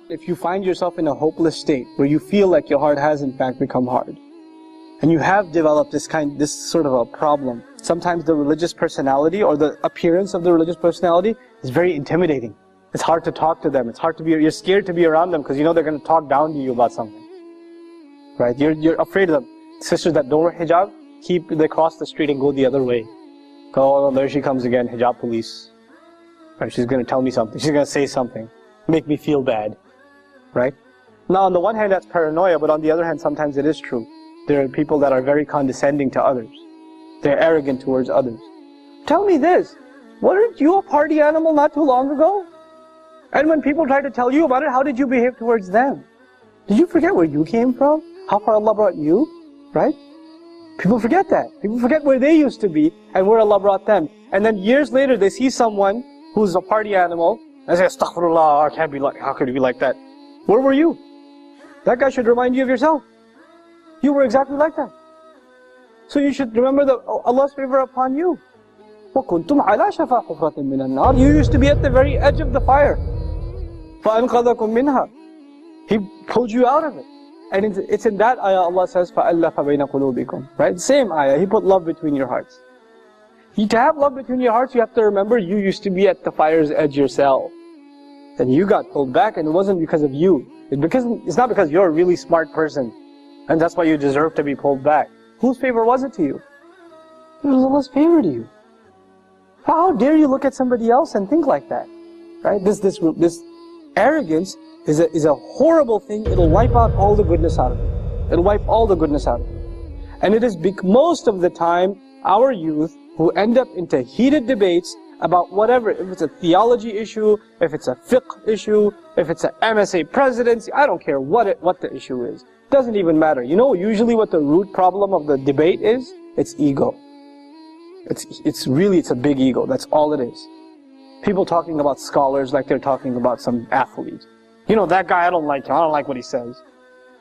if you find yourself in a hopeless state where you feel like your heart has in fact become hard, and you have developed this sort of a problem, sometimes the religious personality or the appearance of the religious personality is very intimidating. It's hard to talk to them. It's hard to be, you're scared to be around them because you know they're going to talk down to you about something. Right? You're afraid of them. Sisters that don't wear hijab, they cross the street and go the other way. Oh, there she comes again, hijab police. Right? She's going to tell me something. She's going to say something. Make me feel bad. Right? Now, on the one hand, that's paranoia, but on the other hand, sometimes it is true. There are people that are very condescending to others. They're arrogant towards others. Tell me this. Weren't you a party animal not too long ago? And when people try to tell you about it, how did you behave towards them? Did you forget where you came from? How far Allah brought you? Right? People forget that. People forget where they used to be and where Allah brought them. And then years later, they see someone who's a party animal and say, Astaghfirullah, how could he be like that? Where were you? That guy should remind you of yourself. You were exactly like that. So you should remember Allah's favor upon you. وَكُنْتُمْ عَلَى شَفَا حُفْرَةٍ مِّنَ النَّارِ. You used to be at the very edge of the fire. فَأَنْقَذَكُمْ مِنْهَا. He pulled you out of it. And it's in that ayah Allah says, فَأَلَّفَ بَيْنَ قُلُوبِكُمْ. Right? Same ayah. He put love between your hearts. To have love between your hearts, you have to remember you used to be at the fire's edge yourself. And you got pulled back, and it wasn't because of you. It's not because you're a really smart person, and that's why you deserve to be pulled back. Whose favor was it to you? It was Allah's favor to you. How dare you look at somebody else and think like that? Right? This arrogance is a horrible thing. It'll wipe out all the goodness out of it. It'll wipe all the goodness out of it. And it is most of the time our youth who end up into heated debates about whatever, if it's a theology issue, if it's a fiqh issue, if it's an MSA presidency, I don't care what the issue is. Doesn't even matter. You know usually what the root problem of the debate is? It's ego. It's a big ego. That's all it is. People talking about scholars like they're talking about some athlete. You know, that guy, I don't like him. I don't like what he says.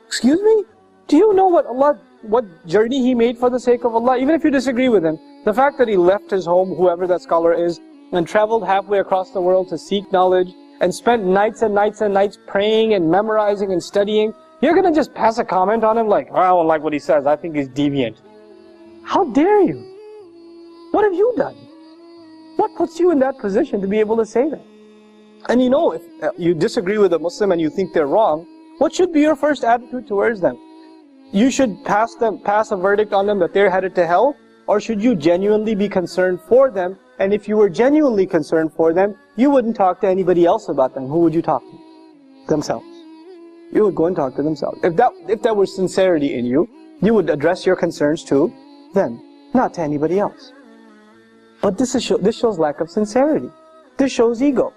Excuse me? Do you know what journey he made for the sake of Allah? Even if you disagree with him, the fact that he left his home, whoever that scholar is, and traveled halfway across the world to seek knowledge, and spent nights and nights and nights praying and memorizing and studying, you're going to just pass a comment on him like, oh, I don't like what he says, I think he's deviant. How dare you? What have you done? What puts you in that position to be able to say that? And you know, if you disagree with a Muslim and you think they're wrong, what should be your first attitude towards them? You should pass a verdict on them that they're headed to hell, or should you genuinely be concerned for them? And if you were genuinely concerned for them, you wouldn't talk to anybody else about them. Who would you talk to? Themselves. You would go and talk to themselves. If that was sincerity in you, you would address your concerns to them, not to anybody else. But this shows lack of sincerity. This shows ego.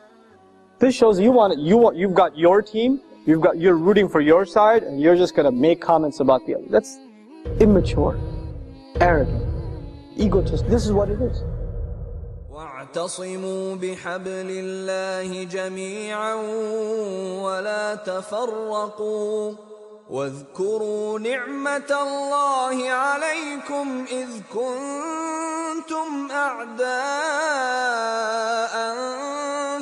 This shows you've got your team, you're rooting for your side, and you're just gonna make comments about the other. That's immature, arrogant, egotist. This is what it is. واعتصموا بحبل الله جميعا ولا تفرقوا واذكروا نعمة الله عليكم إذ كنتم أعداء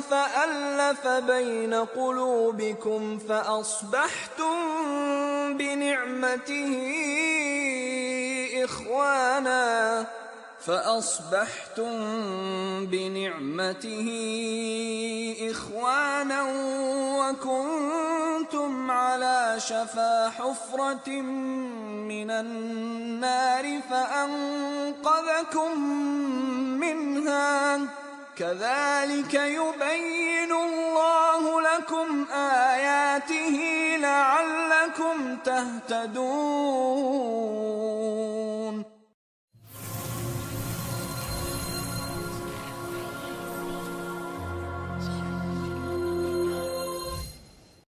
فألف بين قلوبكم فأصبحتم بنعمته إخوانا وكنتم على شفا حفرة من النار فأنقذكم منها كذلك يبين الله لكم آياته لعلكم تهتدون